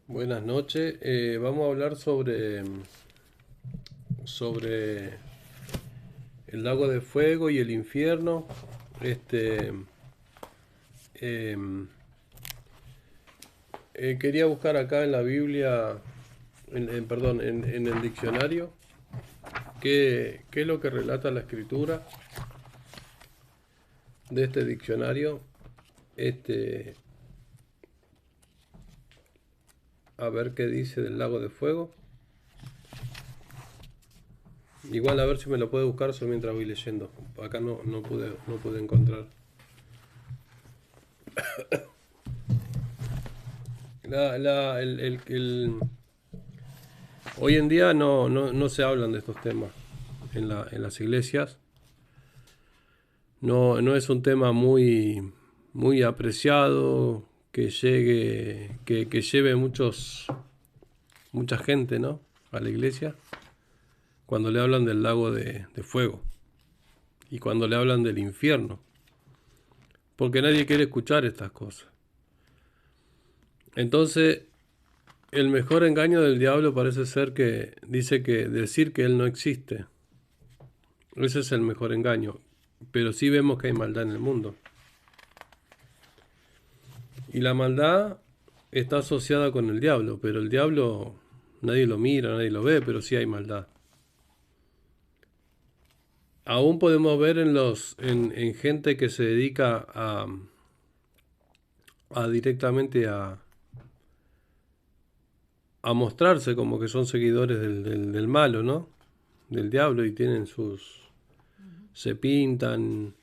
Buenas noches. Vamos a hablar sobre el lago de fuego y el infierno. Este, em, Quería buscar acá en la Biblia, perdón, en el diccionario, qué es lo que relata la escritura de este diccionario. Este, a ver qué dice del lago de fuego. Igual a ver si me lo puede buscar solo mientras voy leyendo. Acá no pude encontrar. Hoy en día no se hablan de estos temas en las iglesias. No es un tema muy apreciado, que lleve mucha gente, ¿no?, a la iglesia, cuando le hablan del lago de fuego y cuando le hablan del infierno, porque nadie quiere escuchar estas cosas. Entonces, el mejor engaño del diablo parece ser que dice que decir que él no existe. Ese es el mejor engaño. Pero sí vemos que hay maldad en el mundo. Y la maldad está asociada con el diablo, pero el diablo nadie lo mira, nadie lo ve, pero sí hay maldad. Aún podemos ver en gente que se dedica a directamente a mostrarse como que son seguidores del malo, ¿no?, del diablo, y tienen se pintan,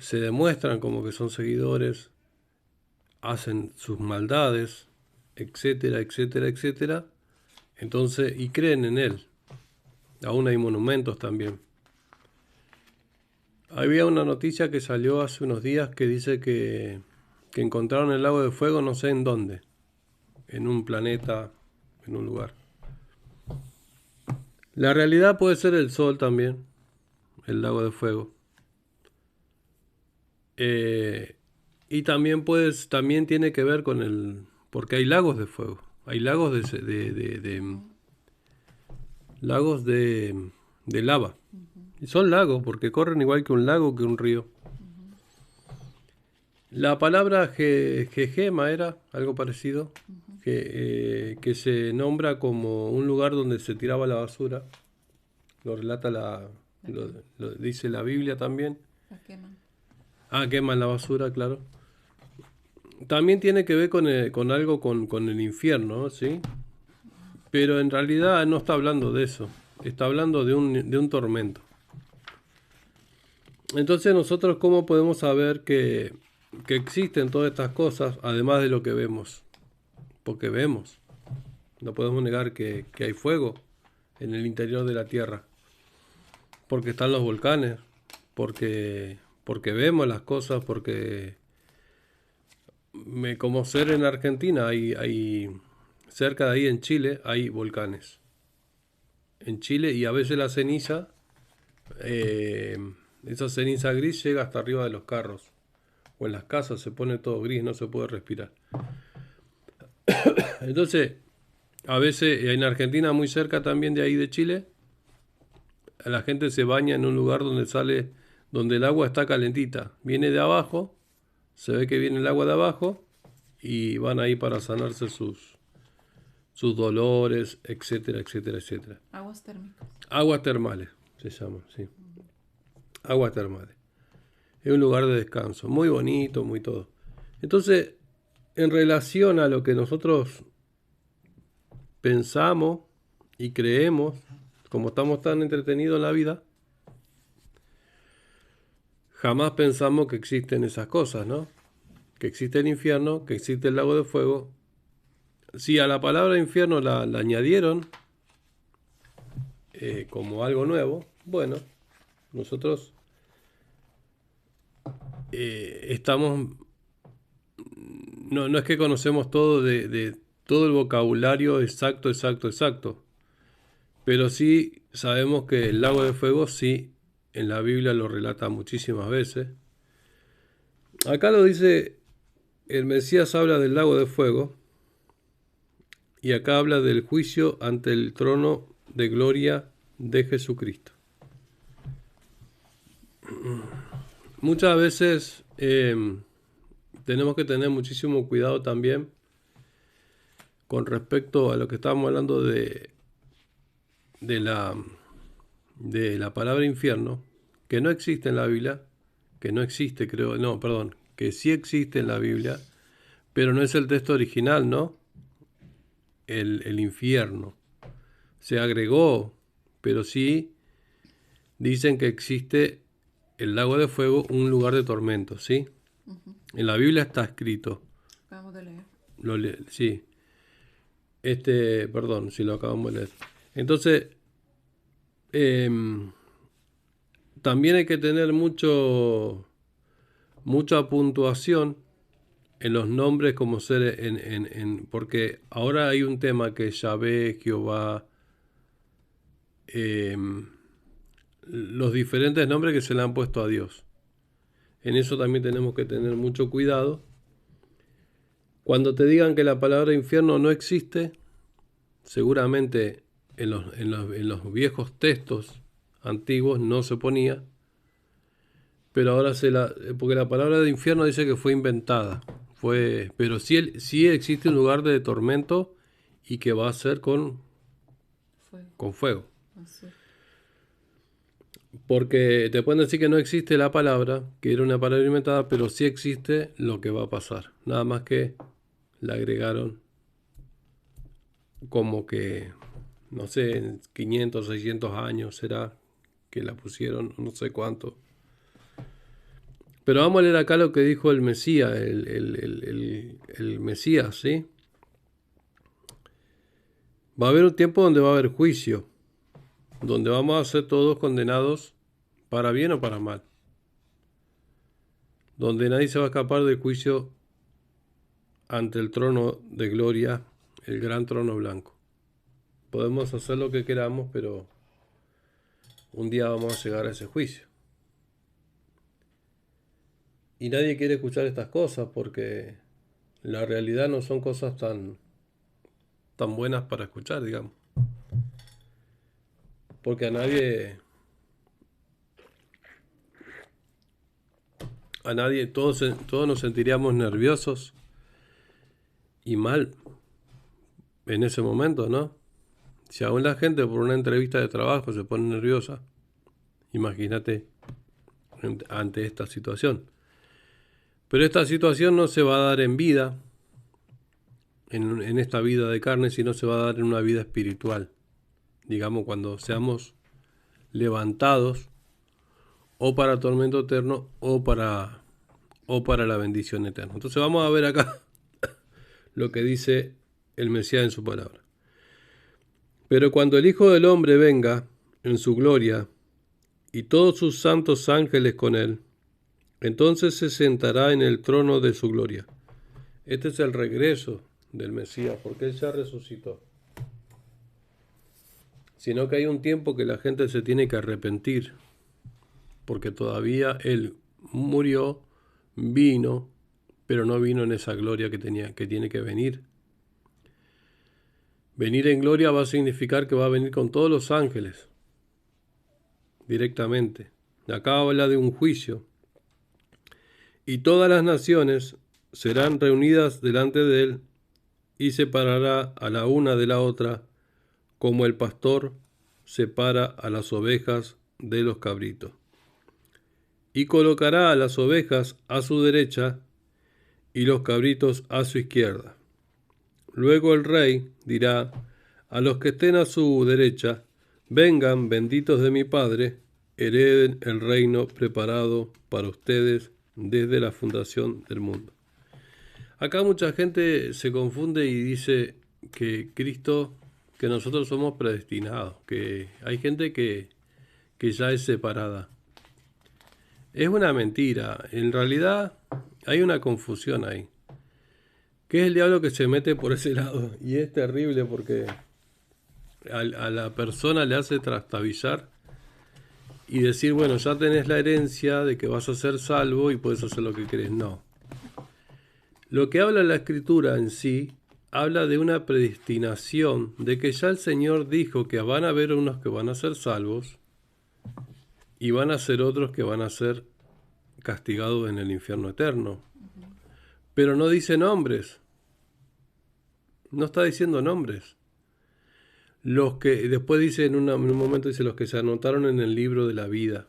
se demuestran como que son seguidores, hacen sus maldades, etcétera, etcétera, etcétera. Entonces, y creen en él. Aún hay monumentos también. Había una noticia que salió hace unos días que dice que encontraron el lago de fuego no sé en dónde, en un planeta, en un lugar. La realidad puede ser el sol también, el lago de fuego. Y también tiene que ver con porque hay lagos de fuego, hay lagos lagos de lava. Y son lagos porque corren igual que un lago, que un río. La palabra Jejema era algo parecido, que se nombra como un lugar donde se tiraba la basura. Lo relata lo dice la Biblia también. La queman. Ah, queman la basura, claro. También tiene que ver con algo con el infierno, ¿sí? Pero en realidad no está hablando de eso. Está hablando de un tormento. Entonces nosotros, ¿cómo podemos saber que existen todas estas cosas, además de lo que vemos? Porque vemos. No podemos negar que hay fuego en el interior de la Tierra. Porque están los volcanes. Porque vemos las cosas. Porque como ser en Argentina, cerca de ahí en Chile, hay volcanes. En Chile, y a veces la ceniza, eh, esa ceniza gris llega hasta arriba de los carros. O en las casas se pone todo gris, no se puede respirar. Entonces, a veces en Argentina, muy cerca también de ahí de Chile, la gente se baña en un lugar donde el agua está calentita. Viene de abajo, se ve que viene el agua de abajo y van ahí para sanarse sus dolores, etcétera, etcétera, etcétera. Aguas térmicas. Aguas termales se llaman, sí. Aguas termales. Es un lugar de descanso, muy bonito, muy todo. Entonces, en relación a lo que nosotros pensamos y creemos, como estamos tan entretenidos en la vida, jamás pensamos que existen esas cosas, ¿no? Que existe el infierno, que existe el lago de fuego. Si a la palabra infierno la añadieron como algo nuevo, bueno, nosotros estamos... No es que conocemos todo de todo el vocabulario exacto, exacto, exacto. Pero sí sabemos que el lago de fuego sí, en la Biblia lo relata muchísimas veces. Acá lo dice, el Mesías habla del lago de fuego Y acá habla del juicio ante el trono de gloria de Jesucristo. Muchas veces tenemos que tener muchísimo cuidado también con respecto a lo que estábamos hablando de la palabra infierno, que no existe en la Biblia, que no existe, creo, no, perdón, que sí existe en la Biblia, pero no es el texto original, ¿no? El infierno. Se agregó, pero sí dicen que existe el lago de fuego, un lugar de tormento, ¿sí? Ujú. En la Biblia está escrito. Acabamos de leer. Sí. Perdón, si lo acabamos de leer. Entonces, también hay que tener mucha puntuación en los nombres como ser porque ahora hay un tema que es Yahvé, Jehová, los diferentes nombres que se le han puesto a Dios. En eso también tenemos que tener mucho cuidado. Cuando te digan que la palabra infierno no existe, seguramente en los viejos textos antiguos no se ponía, pero ahora porque la palabra de infierno dice que fue inventada, pero sí existe un lugar de tormento y que va a ser con fuego. Así. Porque te pueden decir que no existe la palabra, que era una palabra inventada, pero sí existe lo que va a pasar. Nada más que la agregaron como que, no sé, en 500, 600 años será que la pusieron, no sé cuánto. Pero vamos a leer acá lo que dijo el Mesías, el Mesías, ¿sí? Va a haber un tiempo donde va a haber juicio, donde vamos a ser todos condenados para bien o para mal, donde nadie se va a escapar del juicio ante el trono de gloria, el gran trono blanco. Podemos hacer lo que queramos, pero un día vamos a llegar a ese juicio. Y nadie quiere escuchar estas cosas porque la realidad no son cosas tan buenas para escuchar, digamos. Porque a nadie, todos nos sentiríamos nerviosos y mal en ese momento, ¿no? Si aún la gente por una entrevista de trabajo se pone nerviosa, imagínate ante esta situación. Pero esta situación no se va a dar en vida, en esta vida de carne, sino se va a dar en una vida espiritual. Digamos, cuando seamos levantados o para tormento eterno o para la bendición eterna. Entonces vamos a ver acá lo que dice el Mesías en su palabra. Pero cuando el Hijo del Hombre venga en su gloria y todos sus santos ángeles con él, entonces se sentará en el trono de su gloria. Este es el regreso del Mesías, porque él ya resucitó. Sino que hay un tiempo que la gente se tiene que arrepentir, porque todavía él murió, vino, pero no vino en esa gloria que tiene que venir. Venir en gloria va a significar que va a venir con todos los ángeles, directamente. Acá habla de un juicio. Y todas las naciones serán reunidas delante de él, y separará a la una de la otra, como el pastor separa a las ovejas de los cabritos. Y colocará a las ovejas a su derecha y los cabritos a su izquierda. Luego el rey dirá a los que estén a su derecha: vengan, benditos de mi Padre, hereden el reino preparado para ustedes desde la fundación del mundo. Acá mucha gente se confunde y dice que que nosotros somos predestinados, que hay gente que ya es separada. Es una mentira. En realidad hay una confusión ahí. Que es el diablo que se mete por ese lado. Y es terrible porque a la persona le hace trastabillar y decir, bueno, ya tenés la herencia de que vas a ser salvo y puedes hacer lo que querés. No. Lo que habla la Escritura en sí habla de una predestinación, de que ya el Señor dijo que van a haber unos que van a ser salvos y van a ser otros que van a ser castigados en el infierno eterno. Pero no dice nombres, no está diciendo nombres. Los que después dice en un momento, dice los que se anotaron en el libro de la vida.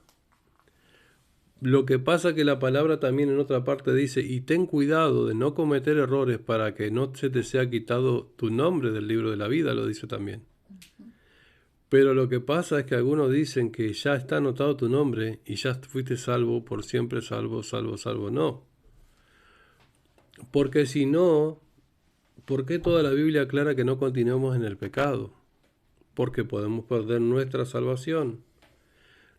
Lo que pasa que la palabra también en otra parte dice, y ten cuidado de no cometer errores para que no se te sea quitado tu nombre del libro de la vida, lo dice también. Pero lo que pasa es que algunos dicen que ya está anotado tu nombre y ya fuiste salvo, por siempre salvo, salvo, salvo. No. Porque si no, ¿por qué toda la Biblia aclara que no continuemos en el pecado? Porque podemos perder nuestra salvación.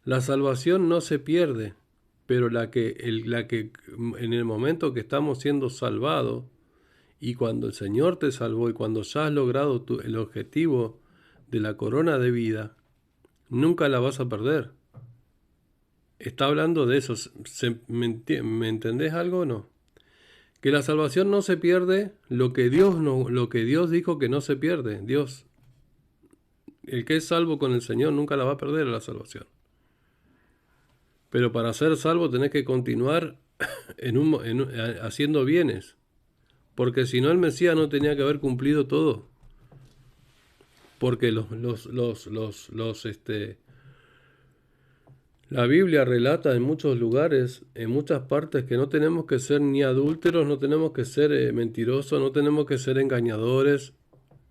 La salvación no se pierde. Pero la que en el momento que estamos siendo salvados y cuando el Señor te salvó y cuando ya has logrado el objetivo de la corona de vida, nunca la vas a perder. Está hablando de eso. ¿Me entendés algo o no? Que la salvación no se pierde, lo que Dios dijo que no se pierde. Dios, el que es salvo con el Señor nunca la va a perder la salvación. Pero para ser salvo tenés que continuar haciendo bienes. Porque si no, el Mesías no tenía que haber cumplido todo. Porque la Biblia relata en muchos lugares, en muchas partes, que no tenemos que ser ni adúlteros, no tenemos que ser mentirosos, no tenemos que ser engañadores,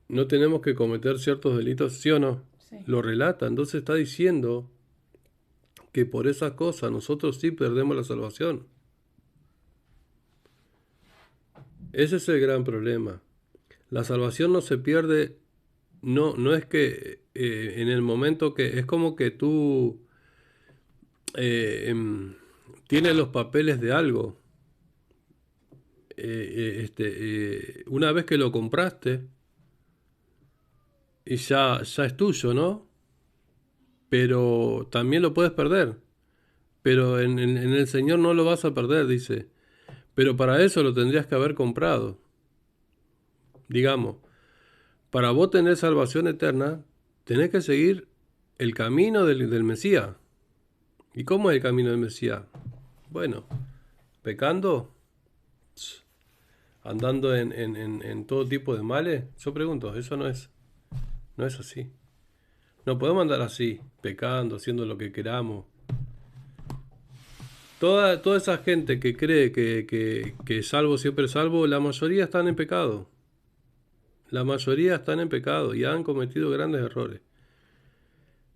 no tenemos que cometer ciertos delitos, ¿sí o no? Sí. Lo relata. Entonces está diciendo que por esas cosas nosotros sí perdemos la salvación. Ese es el gran problema. La salvación no se pierde, no es que en el momento que es como que tú tienes los papeles de algo. Una vez que lo compraste, y ya es tuyo, ¿no? Pero también lo puedes perder. Pero en el Señor no lo vas a perder, dice. Pero para eso lo tendrías que haber comprado. Digamos, para vos tener salvación eterna, tenés que seguir el camino del Mesías. ¿Y cómo es el camino del Mesías? Bueno, pecando, andando en todo tipo de males. Yo pregunto, eso no es así. No podemos andar así, pecando, haciendo lo que queramos. Toda esa gente que cree que salvo siempre salvo, la mayoría están en pecado. La mayoría están en pecado y han cometido grandes errores.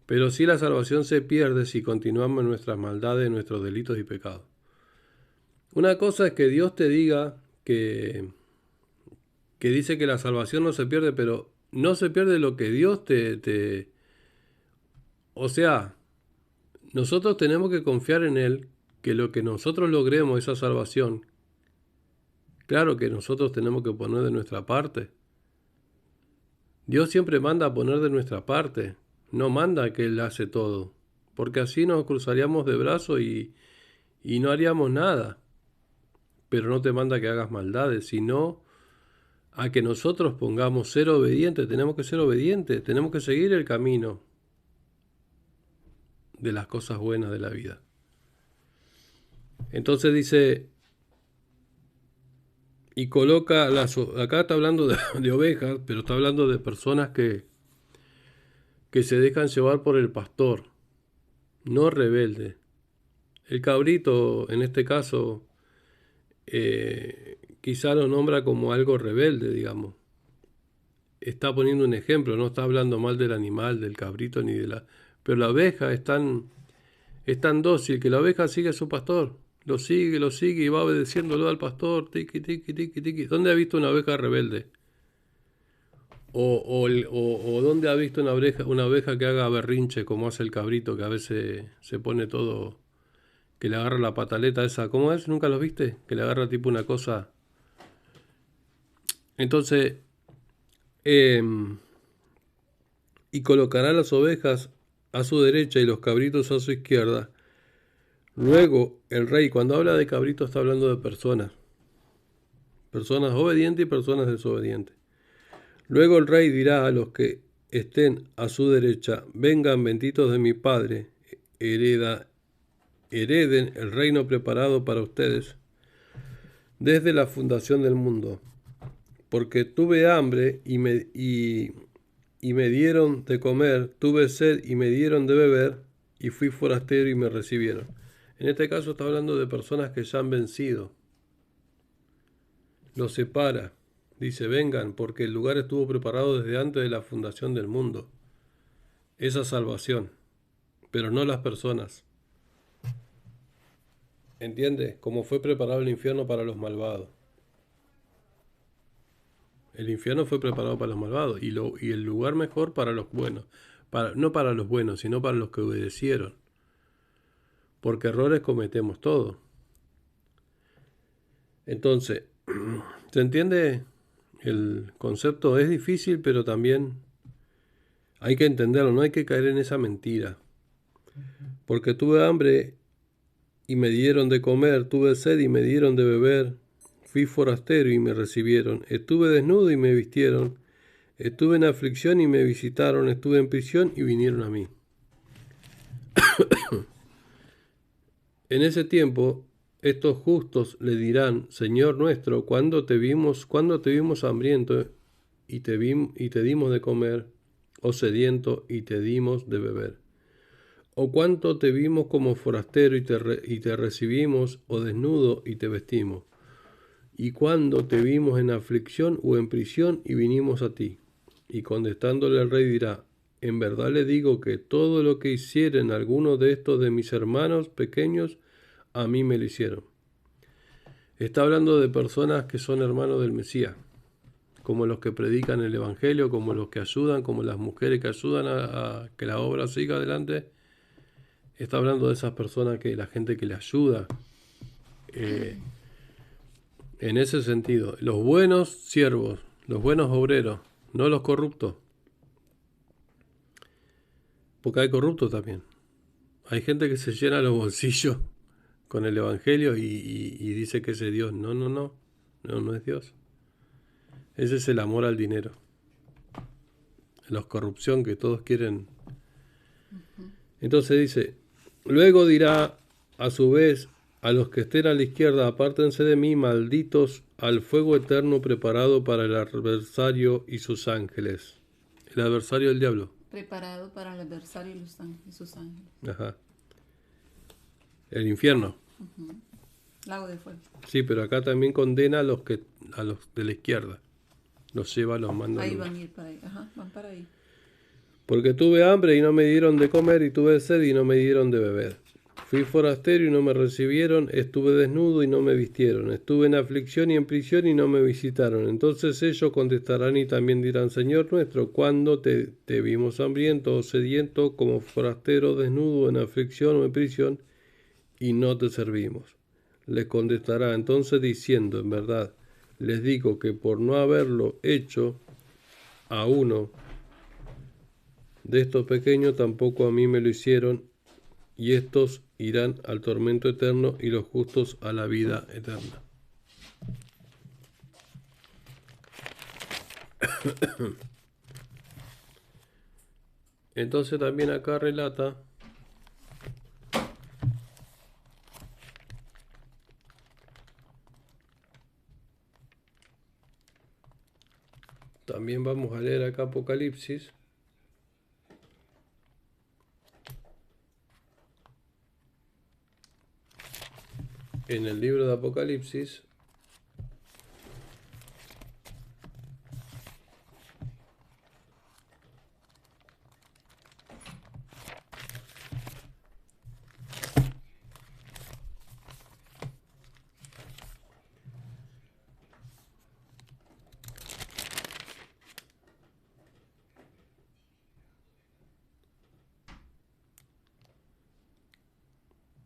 Pero sí la salvación se pierde si continuamos en nuestras maldades, nuestros delitos y pecados. Una cosa es que Dios te diga que dice que la salvación no se pierde, pero no se pierde lo que Dios O sea, nosotros tenemos que confiar en Él, que lo que nosotros logremos, esa salvación, claro que nosotros tenemos que poner de nuestra parte. Dios siempre manda a poner de nuestra parte, no manda que Él hace todo, porque así nos cruzaríamos de brazos y no haríamos nada. Pero no te manda que hagas maldades, sino a que nosotros pongamos ser obedientes. Tenemos que ser obedientes, tenemos que seguir el camino de las cosas buenas de la vida. Entonces dice, y coloca, acá está hablando de ovejas, pero está hablando de personas que se dejan llevar por el pastor, no rebelde. El cabrito, en este caso, quizá lo nombra como algo rebelde, digamos. Está poniendo un ejemplo, no está hablando mal del animal, del cabrito, ni de la... Pero la oveja es tan dócil que la oveja sigue a su pastor. Lo sigue y va obedeciéndolo al pastor. Tiki, tiki, tiki, tiki. ¿Dónde ha visto una oveja rebelde? O ¿dónde ha visto una oveja que haga berrinche como hace el cabrito, que a veces se pone todo, que le agarra la pataleta esa? ¿Cómo es? ¿Nunca los viste? Que le agarra tipo una cosa. Entonces, y colocará las ovejas a su derecha y los cabritos a su izquierda. Luego, el rey, cuando habla de cabritos, está hablando de personas. Personas obedientes y personas desobedientes. Luego el rey dirá a los que estén a su derecha, vengan benditos de mi Padre, hereden el reino preparado para ustedes desde la fundación del mundo. Porque tuve hambre y me dieron de comer, tuve sed y me dieron de beber, y fui forastero y me recibieron. En este caso está hablando de personas que ya han vencido. Los separa. Dice, vengan, porque el lugar estuvo preparado desde antes de la fundación del mundo. Esa salvación, pero no las personas. ¿Entiendes? Como fue preparado el infierno para los malvados. El infierno fue preparado para los malvados y el lugar mejor para los buenos. No para los buenos, sino para los que obedecieron. Porque errores cometemos todos. Entonces, ¿se entiende? El concepto es difícil, pero también hay que entenderlo, no hay que caer en esa mentira. Porque tuve hambre y me dieron de comer, tuve sed y me dieron de beber, fui forastero y me recibieron, estuve desnudo y me vistieron, estuve en aflicción y me visitaron, estuve en prisión y vinieron a mí. En ese tiempo, estos justos le dirán, Señor nuestro, ¿cuándo te vimos hambriento y te dimos de comer, o sediento y te dimos de beber? ¿O cuánto te vimos como forastero y te recibimos, o desnudo y te vestimos? ¿Y cuándo te vimos en aflicción o en prisión y vinimos a ti? Y contestándole el rey dirá, en verdad le digo que todo lo que hicieren algunos de estos de mis hermanos pequeños, a mí me lo hicieron. Está hablando de personas que son hermanos del Mesías, como los que predican el Evangelio, como los que ayudan, como las mujeres que ayudan a que la obra siga adelante. Está hablando de esas personas, que la gente que le ayuda. En ese sentido, los buenos siervos, los buenos obreros, no los corruptos. Porque hay corruptos también. Hay gente que se llena los bolsillos con el Evangelio y dice que ese Dios. No es Dios. Ese es el amor al dinero. La corrupción que todos quieren. Entonces dice, luego dirá a su vez a los que estén a la izquierda, apártense de mí, malditos, al fuego eterno preparado para el adversario y sus ángeles. El adversario del diablo. Preparado para el adversario y sus ángeles. Ajá. El infierno. Lago de fuego. Sí, pero acá también condena a los de la izquierda. Los lleva, los manda. Ahí van a ir para ahí. Ajá, van para ahí. Porque tuve hambre y no me dieron de comer, y tuve sed y no me dieron de beber. Fui forastero y no me recibieron, estuve desnudo y no me vistieron, estuve en aflicción y en prisión y no me visitaron. Entonces ellos contestarán y también dirán, Señor nuestro, ¿cuándo te vimos hambriento o sediento, como forastero, desnudo, en aflicción o en prisión, y no te servimos? Les contestará entonces diciendo, en verdad, les digo que por no haberlo hecho a uno de estos pequeños, tampoco a mí me lo hicieron, y estos irán al tormento eterno y los justos a la vida eterna. Entonces también acá relata también vamos a leer acá Apocalipsis. En el libro de Apocalipsis,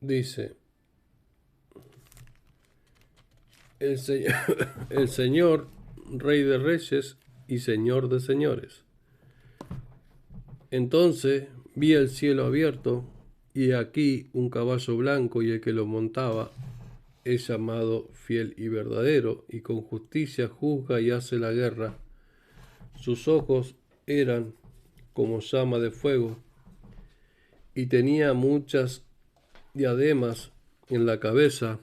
dice, el Señor, Rey de Reyes y Señor de Señores. Entonces vi el cielo abierto, y aquí un caballo blanco, y el que lo montaba es llamado Fiel y Verdadero, y con justicia juzga y hace la guerra. Sus ojos eran como llama de fuego y tenía muchas diademas en la cabeza.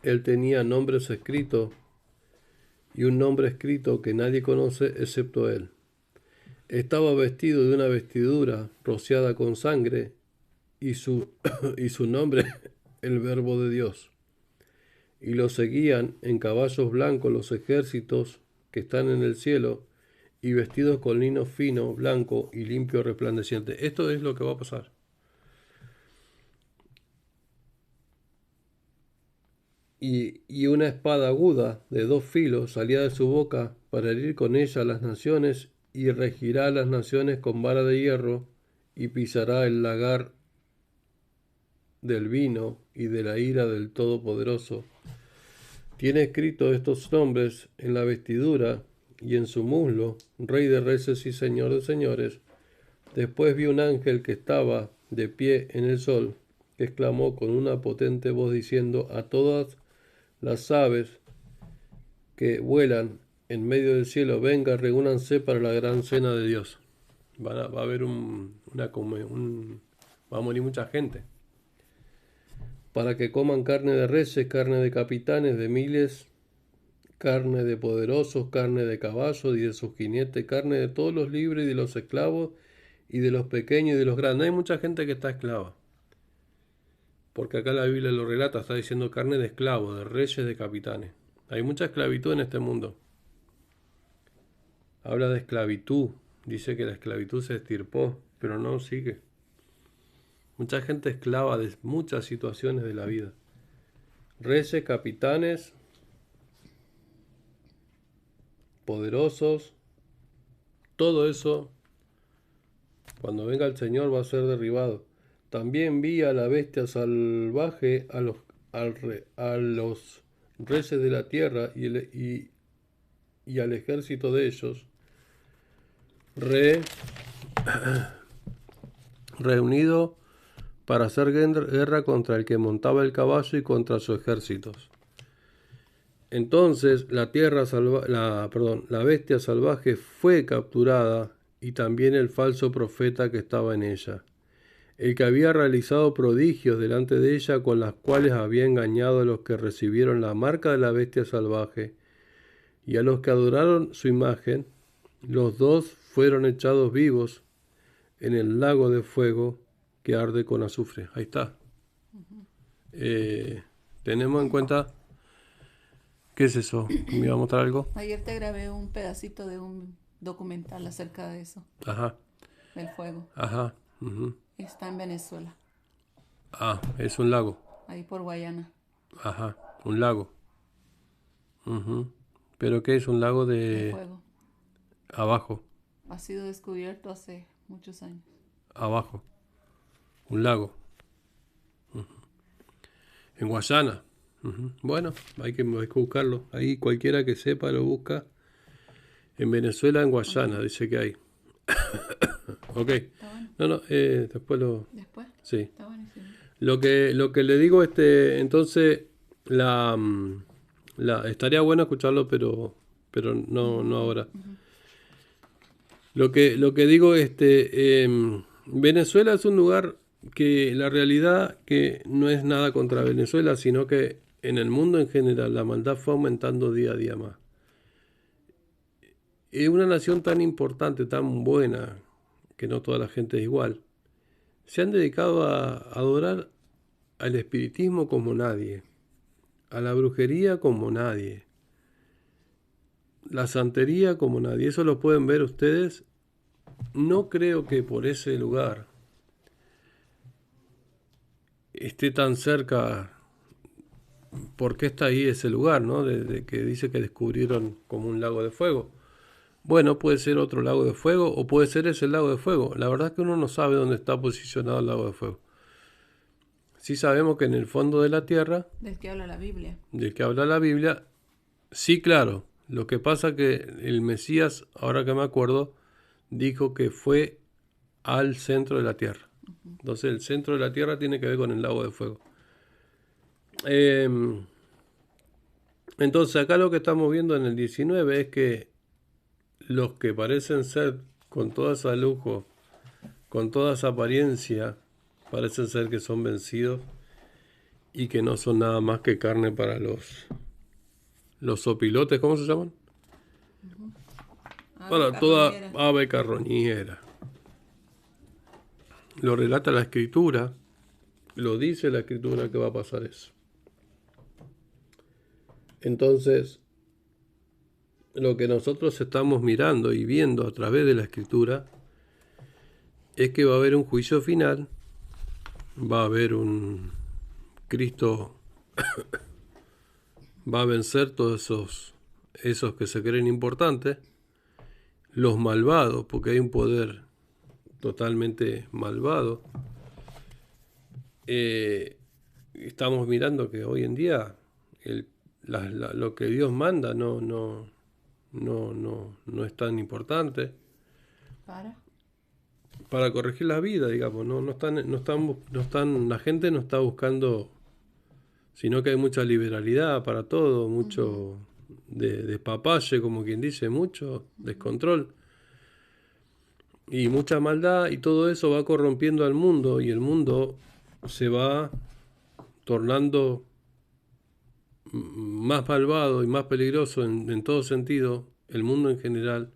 Él tenía nombres escritos y un nombre escrito que nadie conoce excepto él. Estaba vestido de una vestidura rociada con sangre y su, y su nombre el Verbo de Dios. Y lo seguían en caballos blancos los ejércitos que están en el cielo y vestidos con lino fino, blanco y limpio resplandeciente. Esto es lo que va a pasar. Y una espada aguda de 2 filos salía de su boca para herir con ella a las naciones y regirá a las naciones con vara de hierro y pisará el lagar del vino y de la ira del Todopoderoso. Tiene escrito estos nombres en la vestidura y en su muslo, Rey de Reyes y Señor de Señores. Después vi un ángel que estaba de pie en el sol, que exclamó con una potente voz diciendo a todas las aves que vuelan en medio del cielo, venga, reúnanse para la gran cena de Dios. Va a haber va a morir mucha gente. Para que coman carne de reyes, carne de capitanes, de miles, carne de poderosos, carne de caballos y de sus jinetes, carne de todos los libres y de los esclavos y de los pequeños y de los grandes. Hay mucha gente que está esclava. Porque acá la Biblia lo relata, está diciendo carne de esclavos, de reyes, de capitanes. Hay mucha esclavitud en este mundo. Habla de esclavitud. Dice que la esclavitud se extirpó, pero no sigue. Mucha gente esclava de muchas situaciones de la vida. Reyes, capitanes, poderosos, todo eso, cuando venga el Señor va a ser derribado. También vi a la bestia salvaje, a los reyes de la tierra y al ejército de ellos, reunido para hacer guerra contra el que montaba el caballo y contra sus ejércitos. Entonces la bestia salvaje fue capturada y también el falso profeta que estaba en ella, el que había realizado prodigios delante de ella con las cuales había engañado a los que recibieron la marca de la bestia salvaje y a los que adoraron su imagen. Los dos fueron echados vivos en el lago de fuego que arde con azufre. Ahí está. Tenemos en cuenta. ¿Qué es eso? ¿Me iba a mostrar algo? Ayer te grabé un pedacito de un documental acerca de eso, Ajá, del fuego. ajá. Ujú. Está en Venezuela, Ah, es un lago. ahí por Guayana. Ajá, un lago. Ujú. ¿Pero qué es un lago De de fuego. abajo? Ha sido descubierto hace muchos años. Abajo. Un lago. En Guayana. Ujú. Bueno, hay que buscarlo. Ahí cualquiera que sepa lo busca. En Venezuela, en Guayana, dice que hay. Ok. Está bueno. No, después lo... Después, Sí. está buenísimo. Lo que le digo, entonces, estaría bueno escucharlo, pero no ahora. Lo que digo, Venezuela es un lugar que la realidad que no es nada contra Venezuela, sino que en el mundo en general la maldad fue aumentando día a día más. Es una nación tan importante, tan buena, que no toda la gente es igual. Se han dedicado a adorar al espiritismo como nadie, a la brujería como nadie, la santería como nadie. Eso lo pueden ver ustedes. No creo que por ese lugar esté tan cerca. ¿Por qué está ahí ese lugar, no? De que dice que descubrieron como un lago de fuego. Bueno, puede ser otro lago de fuego o puede ser ese lago de fuego. La verdad es que uno no sabe dónde está posicionado el lago de fuego. Sí sabemos que en el fondo de la tierra, Del que habla la Biblia. del que habla la Biblia, sí, claro. Lo que pasa que el Mesías, ahora que me acuerdo, dijo que fue al centro de la tierra. Entonces el centro de la tierra tiene que ver con el lago de fuego. Entonces acá lo que estamos viendo en el 19 es que los que parecen ser con toda esa lujo, con toda esa apariencia, parecen ser que son vencidos y que no son nada más que carne para los sopilotes, ¿cómo se llaman? Para toda ave carroñera. Lo relata la Escritura, lo dice la Escritura que va a pasar eso. Entonces, lo que nosotros estamos mirando y viendo a través de la Escritura es que va a haber un juicio final, va a haber un Cristo, va a vencer todos esos que se creen importantes, los malvados, porque hay un poder totalmente malvado. Estamos mirando que hoy en día lo que Dios manda no es tan importante para corregir la vida, digamos. No están, la gente no está buscando, sino que hay mucha liberalidad para todo, mucho despapalle, como quien dice, mucho descontrol y mucha maldad, y todo eso va corrompiendo al mundo, y el mundo se va tornando más malvado y más peligroso en todo sentido, el mundo en general,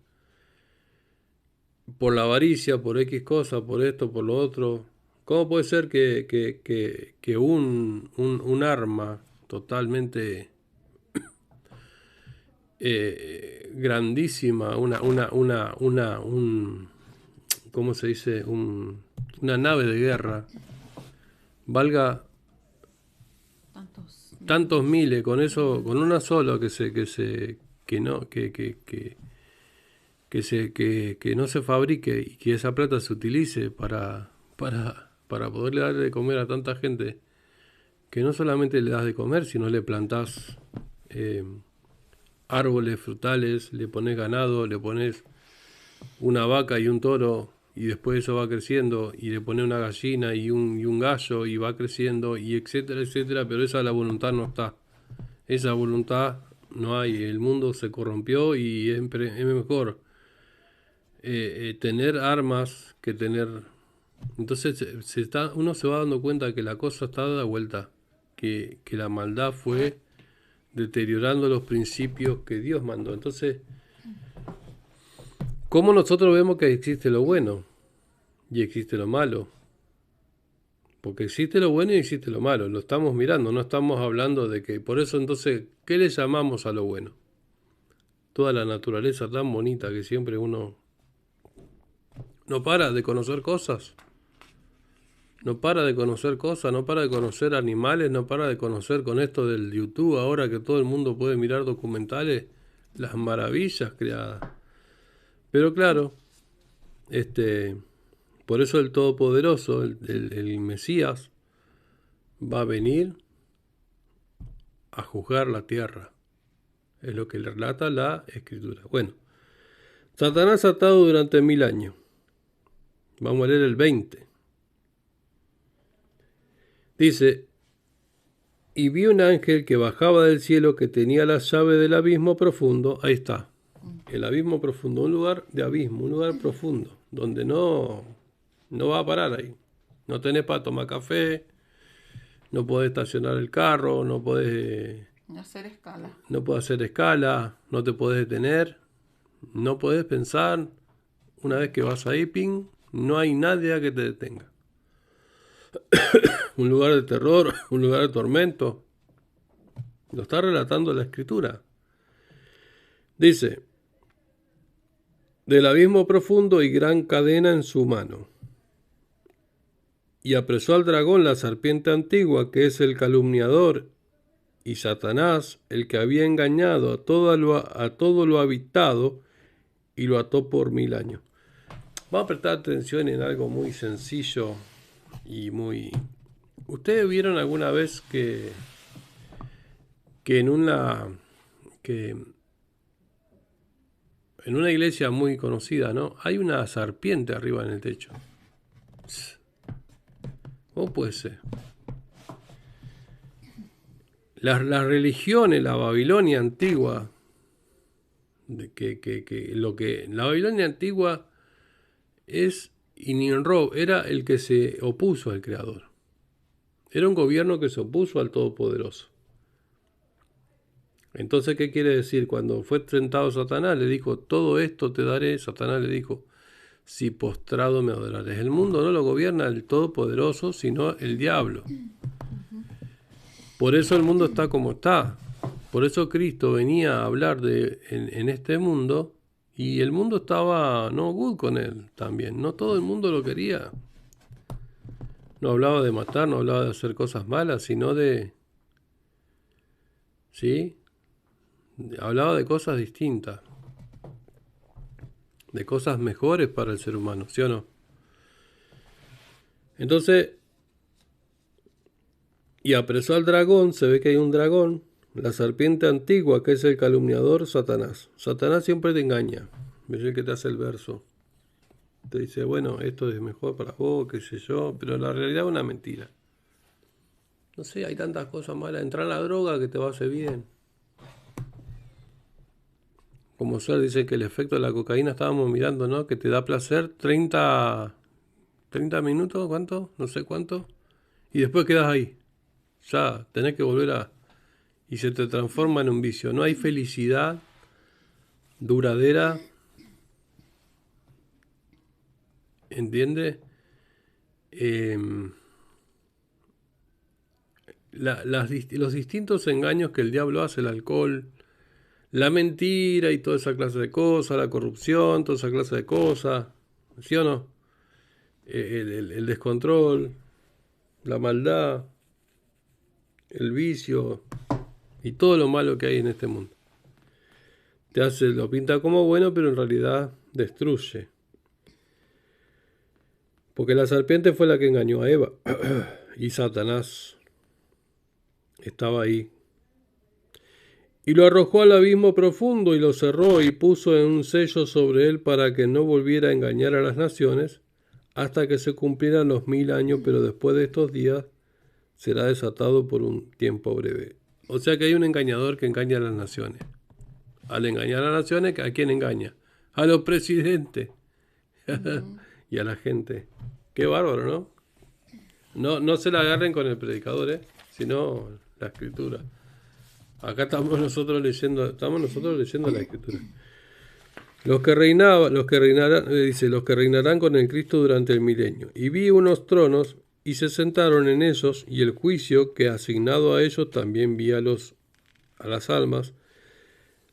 por la avaricia, por X cosa, por esto, por lo otro. ¿Cómo puede ser que un arma totalmente grandísima, ¿cómo se dice? Una nave de guerra valga tantos miles, con eso, con una sola que no se fabrique y que esa plata se utilice para poderle dar de comer a tanta gente, que no solamente le das de comer, sino le plantás árboles frutales, le pones ganado, le pones una vaca y un toro, y después eso va creciendo, y le pones una gallina y un gallo, y va creciendo, y etcétera, etcétera, pero la voluntad no está. Esa voluntad no hay. El mundo se corrompió y es mejor tener armas que tener. Entonces uno se va dando cuenta que la cosa está dada vuelta, que la maldad fue deteriorando los principios que Dios mandó. Entonces, ¿cómo nosotros vemos que existe lo bueno y existe lo malo? Porque existe lo bueno y existe lo malo. Lo estamos mirando, no estamos hablando de que... Por eso entonces, ¿qué le llamamos a lo bueno? Toda la naturaleza tan bonita que siempre uno no para de conocer cosas. No para de conocer cosas, no para de conocer animales, no para de conocer con esto del YouTube, ahora que todo el mundo puede mirar documentales, las maravillas creadas. Pero claro, por eso el Todopoderoso, el Mesías, va a venir a juzgar la tierra. Es lo que le relata la Escritura. Bueno, Satanás atado durante 1000 años. Vamos a leer el 20. Dice, y vi un ángel que bajaba del cielo que tenía la llave del abismo profundo. Ahí está, el abismo profundo, un lugar de abismo, un lugar profundo, donde no va a parar ahí. No tenés para tomar café, no podés estacionar el carro, no podés hacer escala. No podés hacer escala, no te podés detener, no podés pensar. Una vez que vas ahí, ping, no hay nadie que te detenga. Un lugar de terror, un lugar de tormento. Lo está relatando la Escritura. Dice, del abismo profundo y gran cadena en su mano. Y apresó al dragón, la serpiente antigua, que es el calumniador, y Satanás, el que había engañado a todo lo habitado, y lo ató por 1000 años. Vamos a prestar atención en algo muy sencillo y muy... ¿Ustedes vieron alguna vez que en una iglesia muy conocida, ¿no?, hay una serpiente arriba en el techo? ¿Cómo puede ser? Las religiones, la Babilonia antigua, que lo que la Babilonia antigua es, y Nimrod era el que se opuso al Creador. Era un gobierno que se opuso al Todopoderoso. Entonces, ¿qué quiere decir? Cuando fue tentado Satanás, le dijo, todo esto te daré. Satanás le dijo, si postrado me adorares. El mundo no lo gobierna el Todopoderoso, sino el diablo. Por eso el mundo está como está. Por eso Cristo venía a hablar en este mundo, y el mundo estaba no good con él también. No todo el mundo lo quería. No hablaba de matar, no hablaba de hacer cosas malas, sino de... ¿Sí? Hablaba de cosas distintas. De cosas mejores para el ser humano, ¿sí o no? Entonces, y apresó al dragón, se ve que hay un dragón, la serpiente antigua, que es el calumniador Satanás. Satanás siempre te engaña. Es el que te hace el verso. Te dice, bueno, esto es mejor para vos, qué sé yo, pero la realidad es una mentira. No sé, hay tantas cosas malas. Entra en la droga que te va a hacer bien. Como Suárez dice que el efecto de la cocaína, estábamos mirando, ¿no? Que te da placer 30 minutos, ¿cuánto? No sé cuánto. Y después quedas ahí. Ya tenés que volver a... Y se te transforma en un vicio. No hay felicidad duradera. ¿Entiendes? Los distintos engaños que el diablo hace, el alcohol, la mentira y toda esa clase de cosas, la corrupción, toda esa clase de cosas, ¿sí o no? El descontrol, la maldad, el vicio y todo lo malo que hay en este mundo. Lo pinta como bueno, pero en realidad destruye. Porque la serpiente fue la que engañó a Eva y Satanás estaba ahí. Y lo arrojó al abismo profundo y lo cerró y puso un sello sobre él para que no volviera a engañar a las naciones hasta que se cumplieran los 1000 años, pero después de estos días será desatado por un tiempo breve. O sea que hay un engañador que engaña a las naciones. Al engañar a las naciones, ¿a quién engaña? A los presidentes y a la gente. Qué bárbaro, ¿no? No se la agarren con el predicador, sino la escritura. Acá estamos nosotros leyendo la escritura. Los que reinarán con el Cristo durante el milenio. Y vi unos tronos y se sentaron en ellos, y el juicio que asignado a ellos también vi a las almas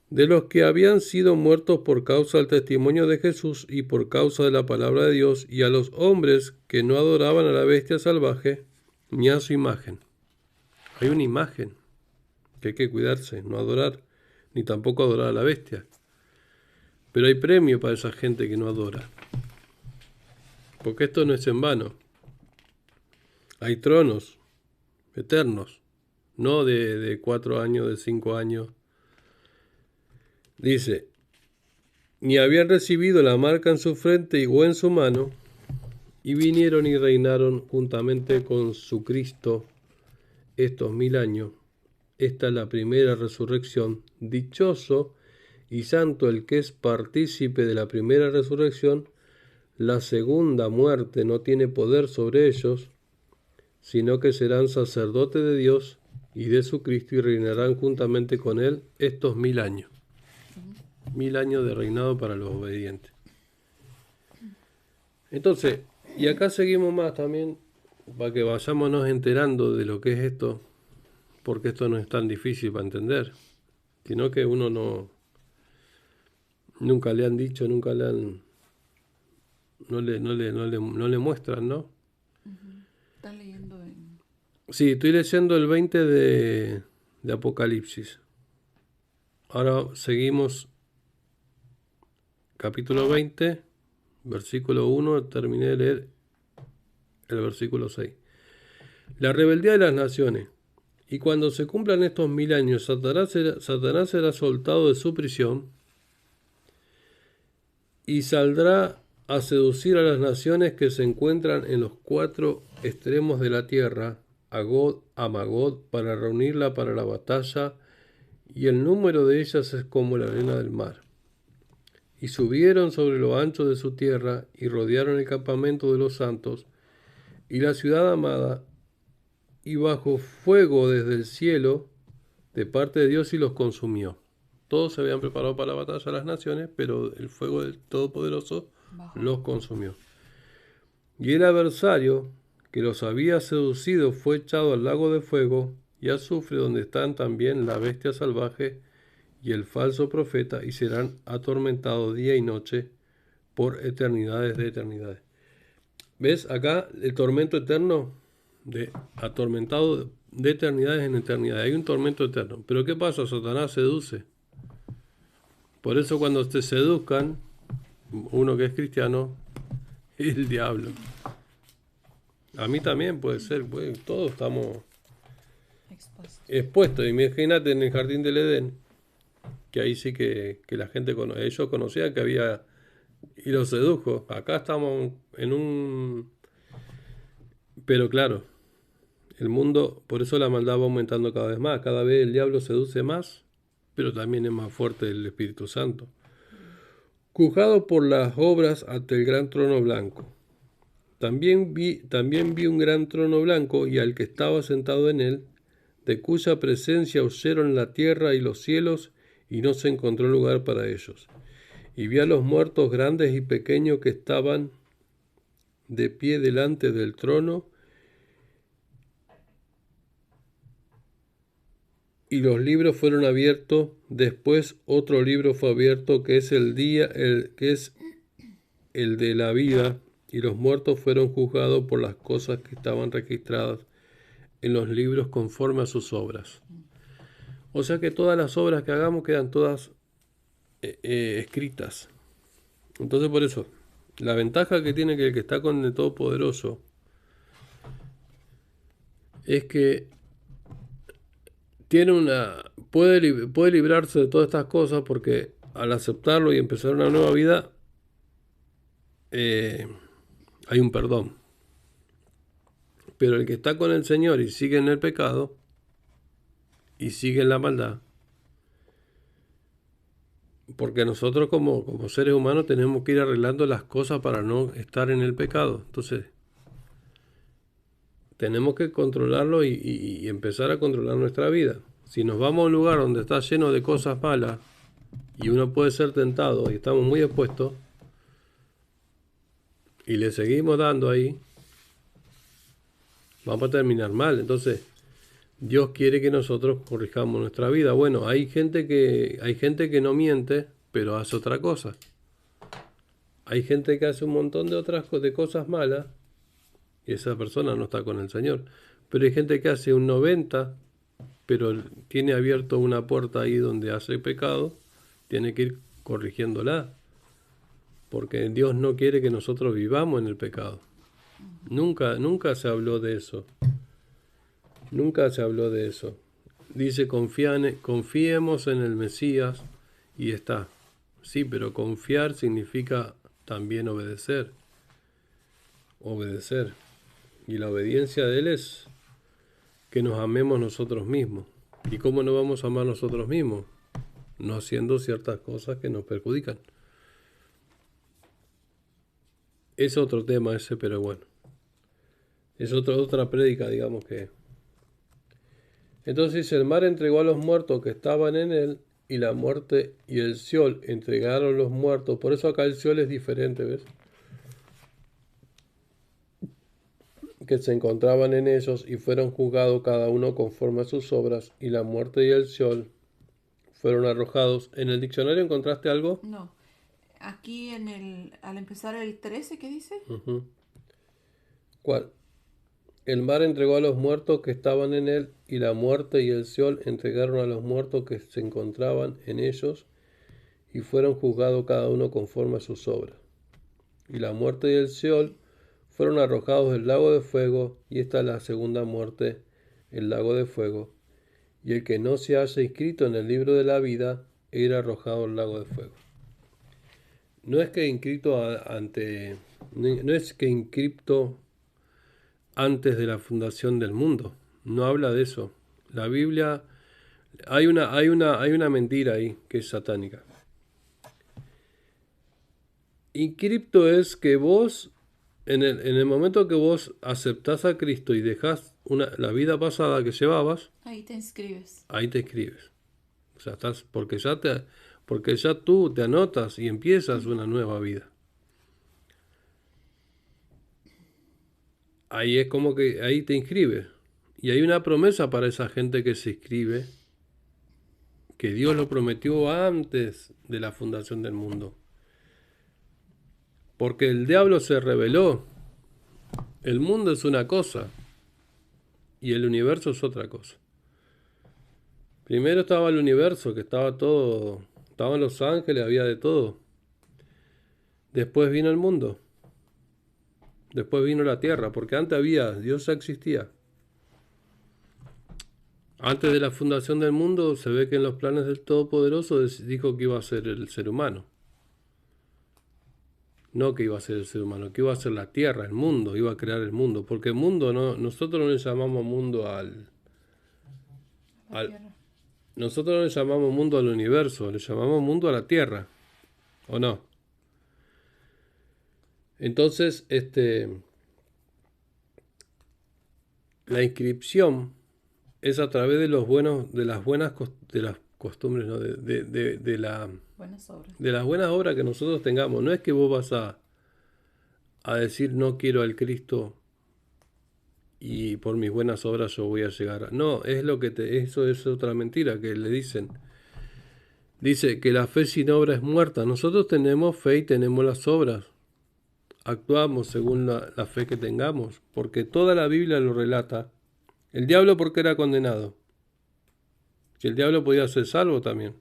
de los que habían sido muertos por causa del testimonio de Jesús y por causa de la palabra de Dios, y a los hombres que no adoraban a la bestia salvaje ni a su imagen. Hay una imagen que hay que cuidarse, no adorar, ni tampoco adorar a la bestia. Pero hay premio para esa gente que no adora. Porque esto no es en vano. Hay tronos eternos, no de 4 años, de 5 años. Dice, ni habían recibido la marca en su frente o en su mano, y vinieron y reinaron juntamente con su Cristo estos 1000 años. Esta es la primera resurrección. Dichoso y santo el que es partícipe de la primera resurrección. La segunda muerte no tiene poder sobre ellos, sino que serán sacerdotes de Dios y de su Cristo y reinarán juntamente con él estos 1000 años. 1000 años de reinado para los obedientes. Entonces, y acá seguimos más también, para que vayámonos enterando de lo que es esto, porque esto no es tan difícil para entender, sino que uno nunca le han dicho, nunca le han, no le muestran, ¿no? ¿Estás leyendo en...? Sí, estoy leyendo el 20 de Apocalipsis. Ahora seguimos capítulo 20, versículo 1, terminé de leer el versículo 6. La rebeldía de las naciones. Y cuando se cumplan estos 1000 años, Satanás será soltado de su prisión y saldrá a seducir a las naciones que se encuentran en los 4 extremos de la tierra, a Gog, a Magog, para reunirla para la batalla, y el número de ellas es como la arena del mar. Y subieron sobre lo ancho de su tierra, y rodearon el campamento de los santos, y la ciudad amada, y bajo fuego desde el cielo, de parte de Dios, y los consumió. Todos se habían preparado para la batalla a las naciones, pero el fuego del Todopoderoso Bajo. los consumió. Y el adversario que los había seducido fue echado al lago de fuego y azufre, donde están también la bestia salvaje y el falso profeta, y serán atormentados día y noche por eternidades de eternidades. ¿Ves? Acá el tormento eterno, atormentado de eternidades en eternidad. Hay un tormento eterno. Pero ¿qué pasa? Satanás seduce. Por eso cuando te seduzcan, uno que es cristiano, es el diablo. A mí también puede ser, pues, todos estamos expuestos. Imagínate en el jardín del Edén, que ahí sí que la gente, ellos conocían que había, y los sedujo. Acá estamos en un... Pero claro, el mundo, por eso la maldad va aumentando cada vez más. Cada vez el diablo seduce más, pero también es más fuerte el Espíritu Santo. Juzgado por las obras ante el gran trono blanco. También vi un gran trono blanco y al que estaba sentado en él, de cuya presencia huyeron la tierra y los cielos, y no se encontró lugar para ellos. Y vi a los muertos grandes y pequeños que estaban de pie delante del trono, y los libros fueron abiertos. Después otro libro fue abierto, que es el de la vida, y los muertos fueron juzgados por las cosas que estaban registradas en los libros conforme a sus obras. O sea que todas las obras que hagamos quedan todas escritas. Entonces por eso, la ventaja que tiene que el que está con el Todopoderoso es que puede librarse de todas estas cosas, porque al aceptarlo y empezar una nueva vida, hay un perdón. Pero el que está con el Señor y sigue en el pecado y sigue en la maldad, porque nosotros como seres humanos tenemos que ir arreglando las cosas para no estar en el pecado. Entonces, tenemos que controlarlo y empezar a controlar nuestra vida. Si nos vamos a un lugar donde está lleno de cosas malas y uno puede ser tentado y estamos muy expuestos y le seguimos dando ahí, vamos a terminar mal. Entonces, Dios quiere que nosotros corrijamos nuestra vida. Bueno, hay gente que no miente, pero hace otra cosa. Hay gente que hace un montón de cosas malas, y esa persona no está con el Señor. Pero hay gente que hace un 90, pero tiene abierto una puerta ahí donde hace pecado, tiene que ir corrigiéndola. Porque Dios no quiere que nosotros vivamos en el pecado. Nunca se habló de eso. Nunca se habló de eso. Dice, confiemos en el Mesías, y está. Sí, pero confiar significa también obedecer. Obedecer. Y la obediencia de Él es que nos amemos nosotros mismos. ¿Y cómo nos vamos a amar nosotros mismos? No haciendo ciertas cosas que nos perjudican. Es otro tema ese, pero bueno. Es otra prédica, digamos que... Entonces el mar entregó a los muertos que estaban en él, y la muerte y el Seol entregaron los muertos. Por eso acá el Seol es diferente, ¿ves? Que se encontraban en ellos, y fueron juzgados cada uno conforme a sus obras, y la muerte y el Seol fueron arrojados. ¿En el diccionario encontraste algo? No. Aquí al empezar el 13, ¿qué dice? ¿Cuál? El mar entregó a los muertos que estaban en él, y la muerte y el Seol entregaron a los muertos que se encontraban en ellos, y fueron juzgados cada uno conforme a sus obras. Y la muerte y el Seol fueron arrojados del lago de fuego, y esta es la segunda muerte, el lago de fuego. Y el que no se haya inscrito en el libro de la vida era arrojado al lago de fuego. No es que inscrito antes de la fundación del mundo. No habla de eso. La Biblia, hay una mentira ahí que es satánica. Inscripto es que vos, en el momento que vos aceptás a Cristo y dejás la vida pasada que llevabas, Ahí te inscribes. ahí te escribes. O sea, porque ya tú te anotas y empiezas una nueva vida. Ahí es como que ahí te inscribes. Y hay una promesa para esa gente que se inscribe, que Dios lo prometió antes de la fundación del mundo. Porque el diablo se rebeló. El mundo es una cosa y el universo es otra cosa. Primero estaba el universo, que estaba todo, estaban los ángeles, había de todo. Después vino el mundo. Después vino la tierra, porque antes había, Dios ya existía. Antes de la fundación del mundo se ve que en los planes del Todopoderoso dijo que iba a ser el ser humano. No que iba a ser el ser humano, que iba a ser la tierra, el mundo, iba a crear el mundo. Porque el mundo no, nosotros no le llamamos mundo La tierra. nosotros no le llamamos mundo al universo, le llamamos mundo a la tierra. ¿O no? Entonces, la inscripción es a través de los buenos, de las costumbres, ¿no? Buenas obras. De las buenas obras que nosotros tengamos. No es que vos vas a decir no quiero al Cristo y por mis buenas obras yo voy a llegar. No, es lo que eso es otra mentira que le dicen. Dice que la fe sin obra es muerta. Nosotros tenemos fe y tenemos las obras. Actuamos según la fe que tengamos, porque toda la Biblia lo relata. El diablo, ¿por qué era condenado? Si el diablo podía ser salvo también,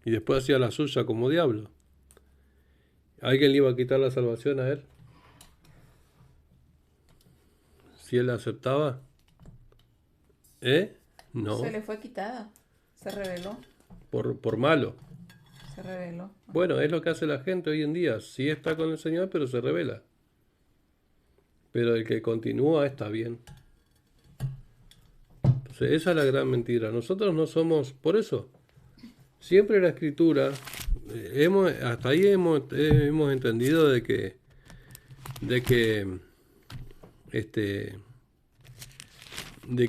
y después hacía la suya como diablo. ¿Alguien le iba a quitar la salvación a él? Si él la aceptaba. No, Se le fue quitada. Se reveló. por malo. Se reveló. Bueno, es lo que hace la gente hoy en día. Sí está con el Señor, pero se revela. Pero el que continúa está bien. Entonces, esa es la gran mentira. Nosotros no somos, por eso, siempre la Escritura, hasta ahí hemos entendido de que, de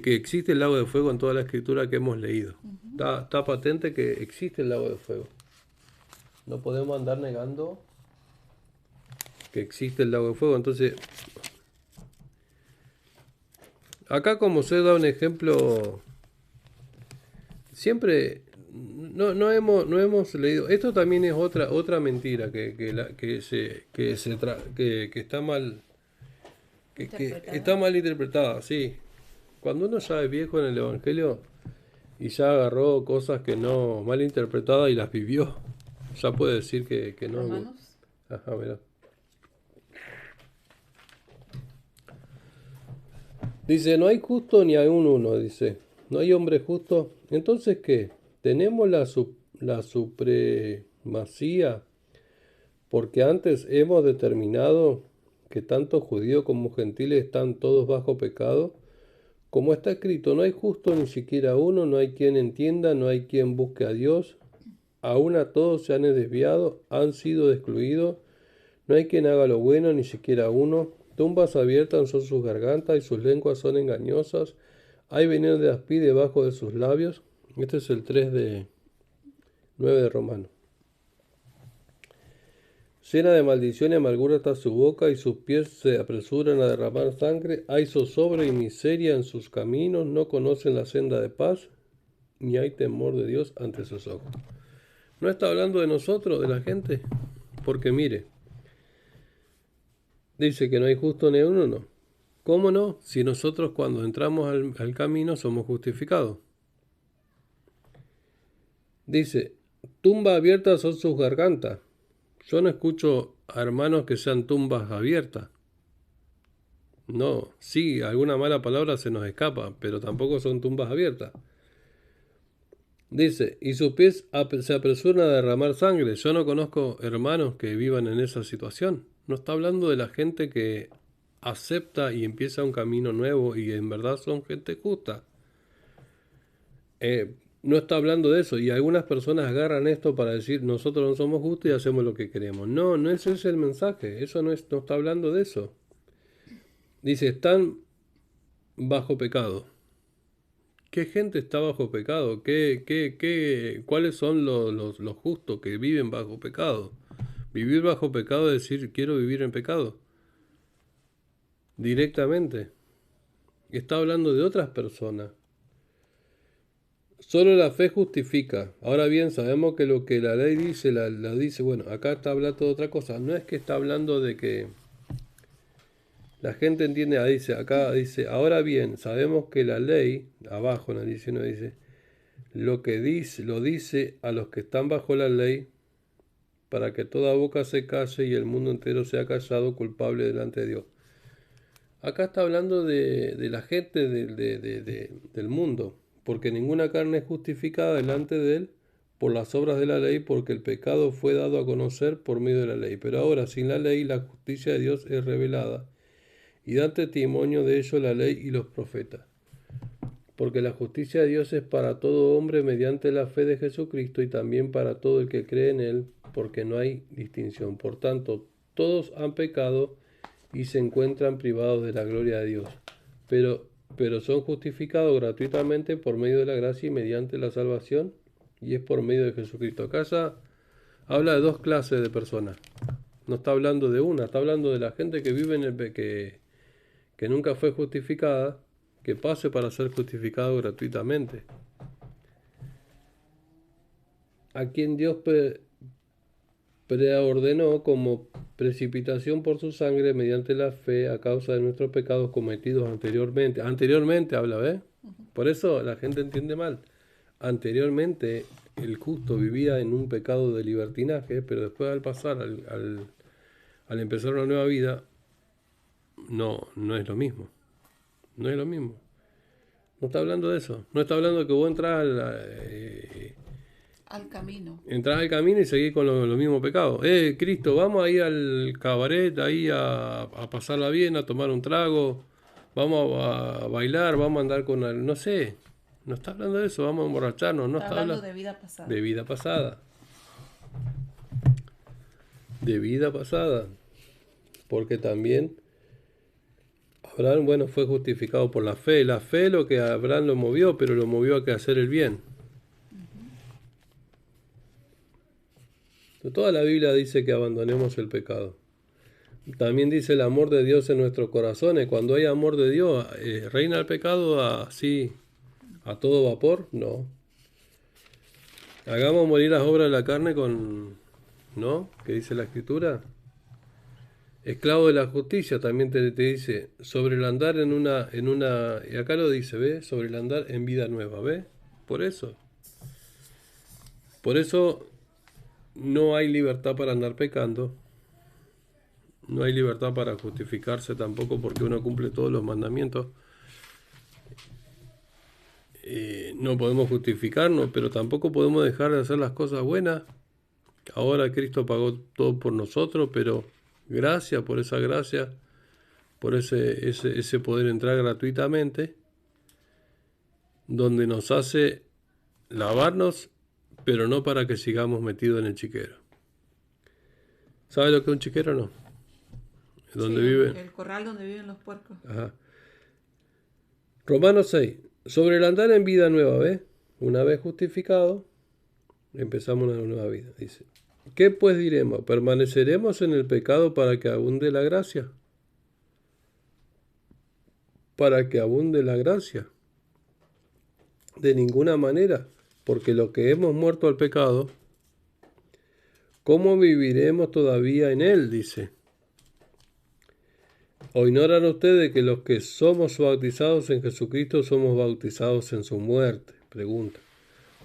que existe el lago de fuego en toda la Escritura que hemos leído. Está patente que existe el lago de fuego. No podemos andar negando que existe el lago de fuego. Entonces, acá como se da un ejemplo, siempre no hemos leído. Esto también es otra mentira que está mal, que está mal interpretada, sí. Cuando uno ya es viejo en el Evangelio y ya agarró cosas que no, mal interpretadas y las vivió, ya puede decir que no. Romanos. Ajá, mirá. Dice, no hay justo ni hay uno, dice. No hay hombre justo. Entonces, ¿qué? Tenemos la supremacía porque antes hemos determinado que tanto judíos como gentiles están todos bajo pecado. Como está escrito, no hay justo ni siquiera uno, no hay quien entienda, no hay quien busque a Dios. Aún a todos se han desviado, han sido excluidos. No hay quien haga lo bueno, ni siquiera uno. Tumbas abiertas son sus gargantas y sus lenguas son engañosas. Hay veneno de aspid debajo de sus labios. Este es el 3:9 de Romano. Llena de maldición y amargura está su boca y sus pies se apresuran a derramar sangre. Hay zozobra y miseria en sus caminos. No conocen la senda de paz, ni hay temor de Dios ante sus ojos. No está hablando de nosotros, de la gente. Porque mire, dice que no hay justo ni uno, no. ¿Cómo no? Si nosotros cuando entramos al camino somos justificados. Dice, tumba abierta son sus gargantas. Yo no escucho a hermanos que sean tumbas abiertas. No, sí, alguna mala palabra se nos escapa, pero tampoco son tumbas abiertas. Dice, y sus pies se apresuran a derramar sangre. Yo no conozco hermanos que vivan en esa situación. No está hablando de la gente que acepta y empieza un camino nuevo y en verdad son gente justa. no está hablando de eso. Y algunas personas agarran esto para decir, nosotros no somos justos y hacemos lo que queremos. No, no ese es el mensaje. Eso no está hablando de eso. Dice, están bajo pecado. ¿Qué gente está bajo pecado? ¿Cuáles son los justos que viven bajo pecado? Vivir bajo pecado es decir, quiero vivir en pecado. Directamente. Está hablando de otras personas. Solo la fe justifica. Ahora bien, sabemos que lo que la ley dice, la dice, bueno, acá está hablando de otra cosa. No es que está hablando de que la gente entiende, acá dice, ahora bien, sabemos que la ley, abajo en el 19 dice, lo dice a los que están bajo la ley, para que toda boca se calle y el mundo entero sea callado, culpable delante de Dios. Acá está hablando de la gente del mundo, porque ninguna carne es justificada delante de él por las obras de la ley, porque el pecado fue dado a conocer por medio de la ley. Pero ahora, sin la ley, la justicia de Dios es revelada, y da testimonio de ello la ley y los profetas. Porque la justicia de Dios es para todo hombre mediante la fe de Jesucristo, y también para todo el que cree en él, porque no hay distinción. Por tanto, todos han pecado y se encuentran privados de la gloria de Dios, pero son justificados gratuitamente por medio de la gracia y mediante la salvación, y es por medio de Jesucristo. Acá ya habla de dos clases de personas, no está hablando de una, está hablando de la gente que vive en el que nunca fue justificada, que pase para ser justificado gratuitamente, a quien Dios preordenó como precipitación por su sangre mediante la fe a causa de nuestros pecados cometidos anteriormente. Anteriormente habla, ¿ves? Por eso la gente entiende mal. Anteriormente el justo vivía en un pecado de libertinaje, pero después al pasar, al empezar una nueva vida, no es lo mismo. No es lo mismo. No está hablando de eso. No está hablando de que vos entras al camino. Entrar al camino y seguir con los mismos pecados. Cristo, vamos a ir al cabaret, ahí a pasarla bien, a tomar un trago, vamos a bailar, vamos a andar con no sé, no está hablando de eso, vamos a emborracharnos, no está hablando de vida pasada. De vida pasada. De vida pasada. Porque también Abraham, bueno, fue justificado por la fe. La fe lo que Abraham lo movió, pero lo movió a que hacer el bien. Toda la Biblia dice que abandonemos el pecado. También dice el amor de Dios en nuestros corazones. Cuando hay amor de Dios, ¿reina el pecado así a todo vapor? No. Hagamos morir las obras de la carne ¿no? ¿Qué dice la Escritura? Esclavo de la justicia, también te dice, sobre el andar y acá lo dice, ¿ves? Sobre el andar en vida nueva, ¿ves? Por eso no hay libertad para andar pecando, no hay libertad para justificarse tampoco porque uno cumple todos los mandamientos. No podemos justificarnos, pero tampoco podemos dejar de hacer las cosas buenas. Ahora Cristo pagó todo por nosotros, pero gracias por esa gracia, por ese poder entrar gratuitamente, donde nos hace lavarnos, pero no para que sigamos metidos en el chiquero. ¿Sabe lo que es un chiquero o no? Donde vive el corral donde viven los puercos. Ajá. Romanos 6. Sobre el andar en vida nueva, ¿ves? Una vez justificado, empezamos una nueva vida. Dice, ¿qué pues diremos? ¿Permaneceremos en el pecado para que abunde la gracia? Para que abunde la gracia. De ninguna manera, porque lo que hemos muerto al pecado, ¿cómo viviremos todavía en él? Dice. ¿O ignoran ustedes que los que somos bautizados en Jesucristo somos bautizados en su muerte? Pregunta.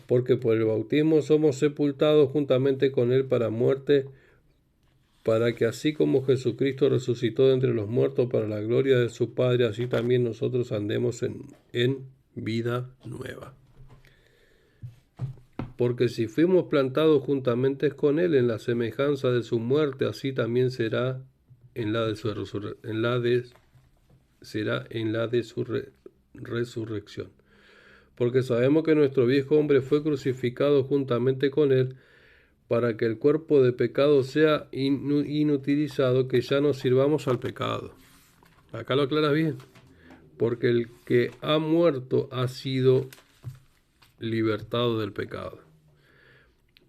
Porque por el bautismo somos sepultados juntamente con él para muerte, para que así como Jesucristo resucitó de entre los muertos para la gloria de su Padre, así también nosotros andemos en vida nueva. Porque si fuimos plantados juntamente con él en la semejanza de su muerte, así también será en la de su resurrección. Porque sabemos que nuestro viejo hombre fue crucificado juntamente con él, para que el cuerpo de pecado sea inutilizado, que ya no sirvamos al pecado. Acá lo aclara bien. Porque el que ha muerto ha sido libertado del pecado.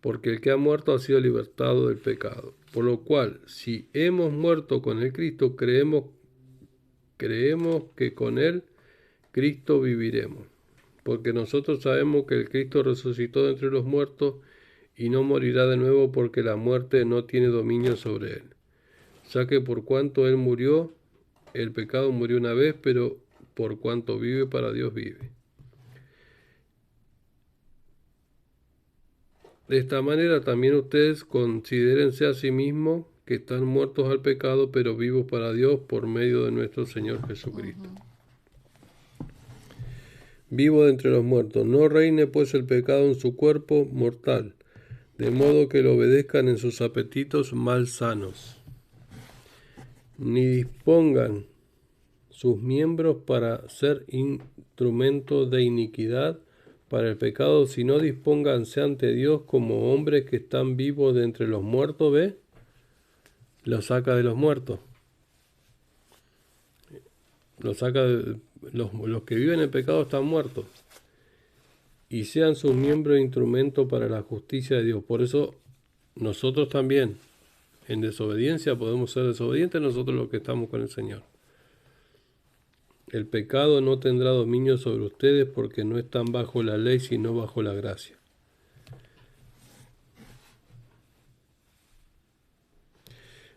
Porque el que ha muerto ha sido libertado del pecado. Por lo cual, si hemos muerto con el Cristo, creemos que con él Cristo viviremos. Porque nosotros sabemos que el Cristo resucitó de entre los muertos y no morirá de nuevo, porque la muerte no tiene dominio sobre él. Ya que por cuanto él murió, el pecado murió una vez, pero por cuanto vive, para Dios vive. De esta manera también ustedes considérense a sí mismos que están muertos al pecado, pero vivos para Dios por medio de nuestro Señor Jesucristo. Vivo de entre los muertos. No reine pues el pecado en su cuerpo mortal, de modo que lo obedezcan en sus apetitos malsanos. Ni dispongan sus miembros para ser instrumentos de iniquidad para el pecado, sino dispónganse ante Dios como hombres que están vivos de entre los muertos. ¿Ve? Los saca de los muertos. Los saca de los que viven en pecado están muertos. Y sean sus miembros instrumentos para la justicia de Dios. Por eso nosotros también, en desobediencia, podemos ser desobedientes nosotros los que estamos con el Señor. El pecado no tendrá dominio sobre ustedes, porque no están bajo la ley, sino bajo la gracia.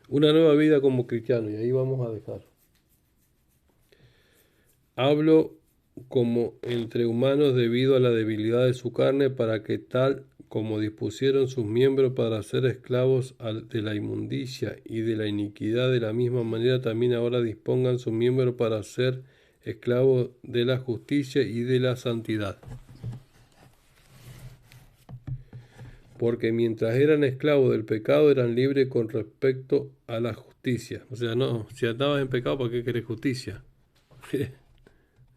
Una nueva vida como cristiano, y ahí vamos a dejar. Hablo como entre humanos debido a la debilidad de su carne, para que tal como dispusieron sus miembros para ser esclavos de la inmundicia y de la iniquidad, de la misma manera también ahora dispongan sus miembros para ser esclavos de la justicia y de la santidad. Porque mientras eran esclavos del pecado, eran libres con respecto a la justicia. O sea, no, si andabas en pecado, ¿para qué querés justicia?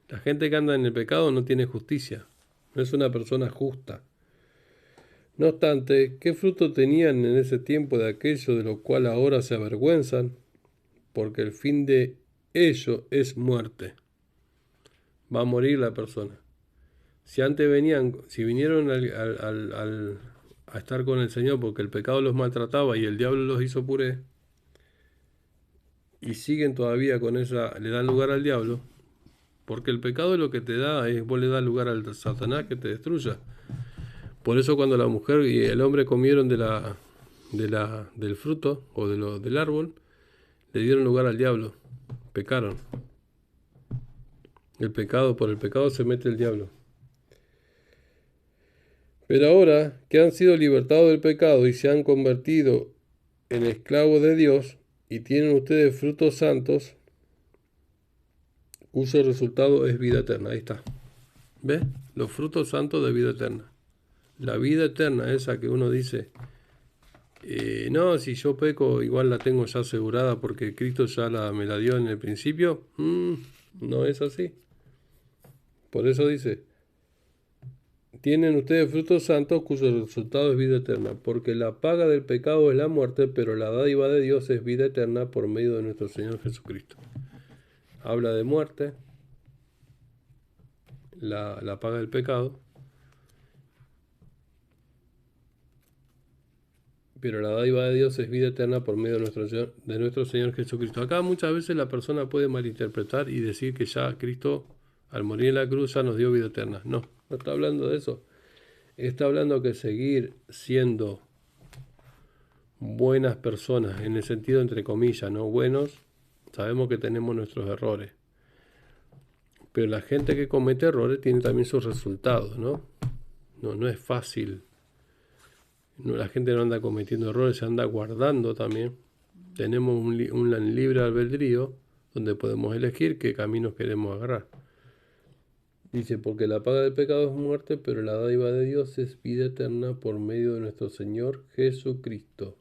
La gente que anda en el pecado no tiene justicia, no es una persona justa. No obstante, ¿qué fruto tenían en ese tiempo de aquello de lo cual ahora se avergüenzan? Porque el fin de ello es muerte. Va a morir la persona. Si antes si vinieron a estar con el Señor porque el pecado los maltrataba y el diablo los hizo puré, y siguen todavía con esa, le dan lugar al diablo, porque el pecado lo que te da es, vos le das lugar al Satanás que te destruya. Por eso cuando la mujer y el hombre comieron del fruto o del árbol, le dieron lugar al diablo, pecaron. Por el pecado se mete el diablo. Pero ahora que han sido libertados del pecado y se han convertido en esclavos de Dios, y tienen ustedes frutos santos, cuyo resultado es vida eterna. Ahí está. ¿Ves? Los frutos santos de vida eterna. La vida eterna, esa que uno dice, no, si yo peco, igual la tengo ya asegurada porque Cristo ya me la dio en el principio. No es así. Por eso dice, tienen ustedes frutos santos cuyo resultado es vida eterna, porque la paga del pecado es la muerte, pero la dádiva de Dios es vida eterna por medio de nuestro Señor Jesucristo. Habla de muerte, la paga del pecado, pero la dádiva de Dios es vida eterna por medio de nuestro Señor Jesucristo. Acá muchas veces la persona puede malinterpretar y decir que ya Cristo, al morir en la cruz, ya nos dio vida eterna. No, no está hablando de eso. Está hablando que seguir siendo buenas personas, en el sentido entre comillas, ¿no? Buenos, sabemos que tenemos nuestros errores. Pero la gente que comete errores tiene también sus resultados, ¿no? No es fácil. No, la gente no anda cometiendo errores, se anda guardando también. Tenemos un libre albedrío donde podemos elegir qué caminos queremos agarrar. Dice, porque la paga del pecado es muerte, pero la dádiva de Dios es vida eterna por medio de nuestro Señor Jesucristo.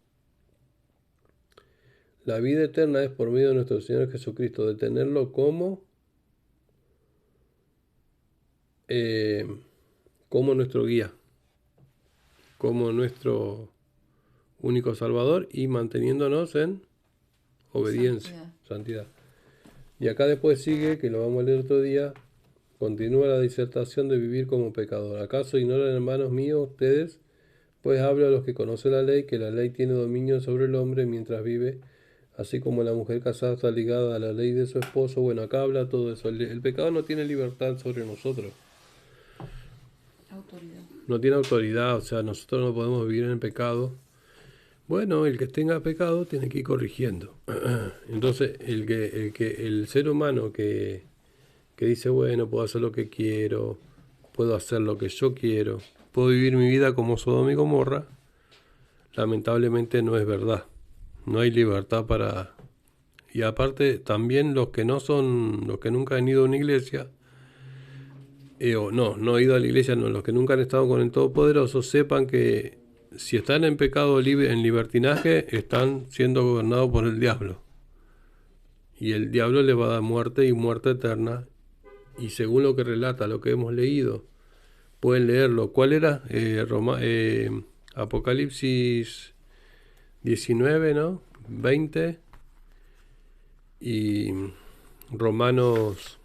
La vida eterna es por medio de nuestro Señor Jesucristo, de tenerlo como como nuestro guía, como nuestro único Salvador y manteniéndonos en obediencia, santidad. Y acá después sigue, que lo vamos a leer otro día, continúa la disertación de vivir como pecador. ¿Acaso ignoran, hermanos míos, ustedes? Pues hablo a los que conocen la ley, que la ley tiene dominio sobre el hombre mientras vive, así como la mujer casada está ligada a la ley de su esposo. Bueno, acá habla todo eso. El pecado no tiene libertad sobre nosotros. Autoridad. No tiene autoridad, o sea, nosotros no podemos vivir en el pecado. Bueno, el que tenga pecado tiene que ir corrigiendo. Entonces, el ser humano que dice, bueno, puedo hacer lo que quiero, puedo hacer lo que yo quiero, puedo vivir mi vida como Sodoma y Gomorra, lamentablemente no es verdad. No hay libertad para... Y aparte, también los que no son, los que nunca han ido a una iglesia, no he ido a la iglesia, no, los que nunca han estado con el Todopoderoso, sepan que si están en pecado en libertinaje, están siendo gobernados por el diablo. Y el diablo le va a dar muerte y muerte eterna. Y según lo que relata, lo que hemos leído, pueden leerlo. ¿Cuál era? Apocalipsis 19, ¿no? 20. Y Romanos,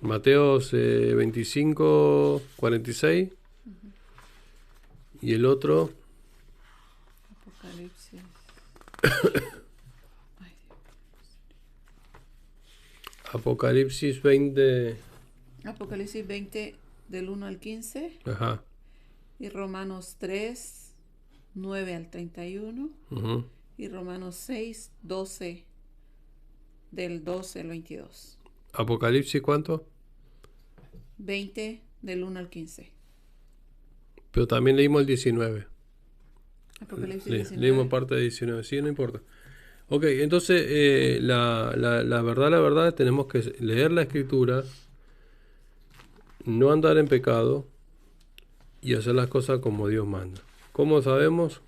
Mateos 25, 46. Y el otro, Apocalipsis. Ay, Apocalipsis 20. Apocalipsis 20 del 1 al 15 Ajá. y Romanos 3, 9 al 31 Ujú. y Romanos 6, 12 del 12 al 22. Apocalipsis, ¿cuánto? 20 del 1 al 15. Pero también leímos el 19. Apocalipsis 19. Leímos parte de 19. Sí, no importa. Ok, entonces la verdad, tenemos que leer la Escritura, no andar en pecado y hacer las cosas como Dios manda. ¿Cómo sabemos?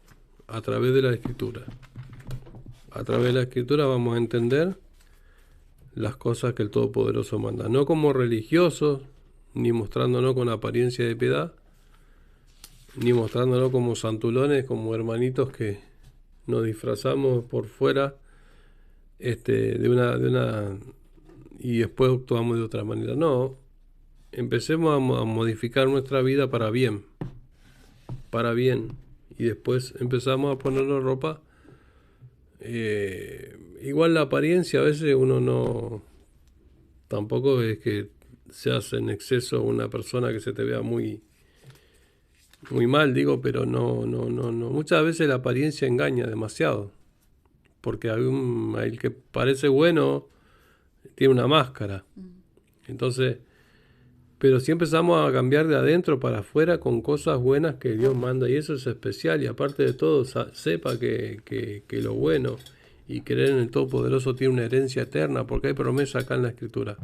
A través de la Escritura. A través de la Escritura vamos a entender las cosas que el Todopoderoso manda. No como religiosos, ni mostrándonos con apariencia de piedad, ni mostrándonos como santulones, como hermanitos que nos disfrazamos por fuera de una y después actuamos de otra manera. No, empecemos a modificar nuestra vida para bien, y después empezamos a ponernos ropa. Igual la apariencia a veces uno no, tampoco es que seas en exceso una persona que se te vea muy mal, digo, pero no. Muchas veces la apariencia engaña demasiado, porque el que parece bueno tiene una máscara. Entonces, pero si empezamos a cambiar de adentro para afuera con cosas buenas que Dios manda, y eso es especial, y aparte de todo, sepa que lo bueno y creer en el Todopoderoso tiene una herencia eterna, porque hay promesa acá en la Escritura.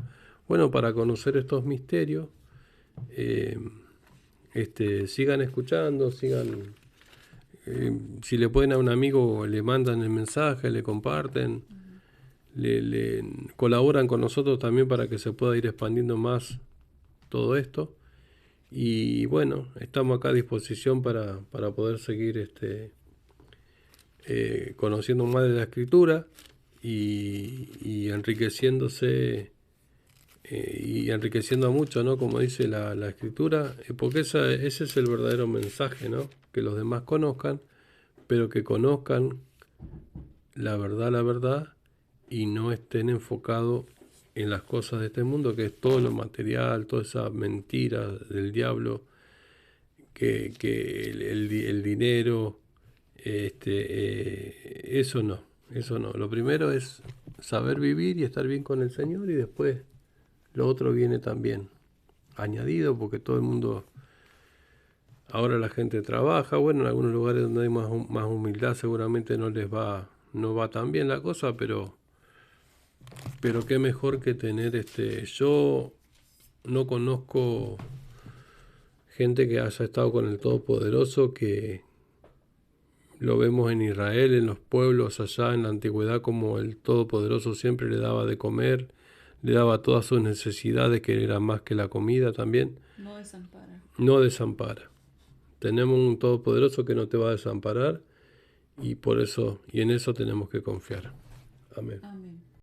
Bueno, para conocer estos misterios, sigan escuchando, sigan, si le pueden a un amigo, le mandan el mensaje, le comparten, le colaboran con nosotros también para que se pueda ir expandiendo más todo esto. Y bueno, estamos acá a disposición para poder seguir conociendo más de la Escritura y enriqueciéndose y enriqueciendo a mucho, ¿no? Como dice la Escritura, porque ese es el verdadero mensaje, ¿no? Que los demás conozcan, pero que conozcan la verdad, y no estén enfocados en las cosas de este mundo, que es todo lo material, toda esa mentira del diablo, que el dinero, eso no. Lo primero es saber vivir y estar bien con el Señor, y después lo otro viene también añadido, porque todo el mundo, ahora la gente trabaja, bueno, en algunos lugares donde hay más humildad seguramente no va tan bien la cosa, pero qué mejor que tener yo no conozco gente que haya estado con el Todopoderoso que Lo vemos en Israel, en los pueblos allá en la antigüedad, como el Todopoderoso siempre le daba de comer, le daba todas sus necesidades, que era más que la comida también. No desampara. No desampara. Tenemos un Todopoderoso que no te va a desamparar y por eso, y en eso tenemos que confiar. Amén. Amén.